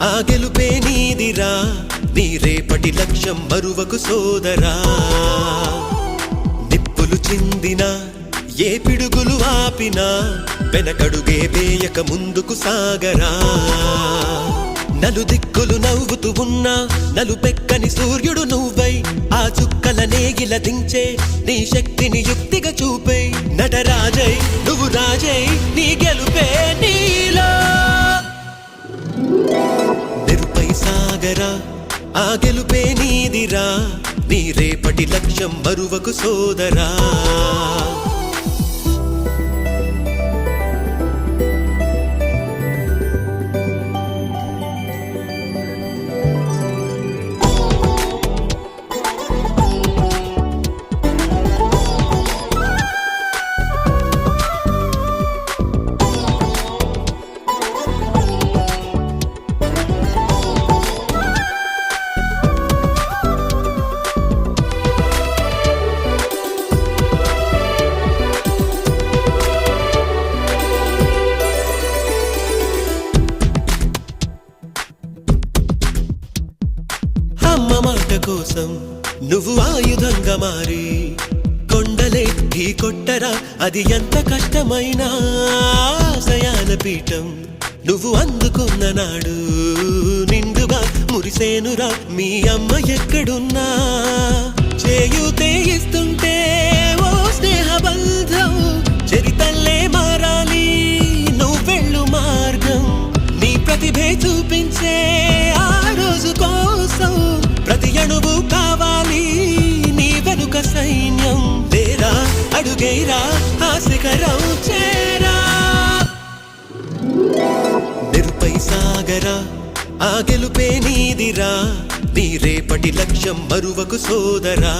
ఆ గెలుపే నీదిరా నీ రేపటి లక్ష్యం మరువకు సోదరా నిప్పులు చిందినా ఏ పిడుగులు ఆపినా వెనకడుగే వేయక ముందుకు సాగరా నలుదిక్కులు నవ్వుతూ ఉన్నా నలుపెక్కని సూర్యుడు నువ్వై ఆ చుక్కల నేగిల దించే నీ శక్తిని యుక్తిగా చూపే నటరాజై నువ్వు రాజై నీ గెలుపే నీలో నిరుపై సాగరా ఆ గెలుపే నీదిరా నీ రేపటి లక్ష్యం మరువకు సోదరా అమ్మ మాట కోసం నువ్వు ఆయుధంగా మారి కొండలే ఢీ కొట్టరా అది ఎంత కష్టమైనా ఆశయాల పీఠం నువ్వు అందుకున్న నాడు నిండుగా మురిసేనురా మీ అమ్మ ఎక్కడున్నా చేయూతే ఇస్తుంటే ఓ స్నేహ బంధం చరితల్లే మారాలి నువ్వెళ్ళు మార్గం నీ ప్రతిభే చూపించే ఆ రోజు కోసం ప్రతి అణువు కావాలి నీ వెనుక సైన్యం తేరా అడుగైరా ఆ శిఖరం చేరా నిరుపై సాగరా ఆ గెలుపే నీదిరా నీ రేపటి లక్ష్యం మరువకు సోదరా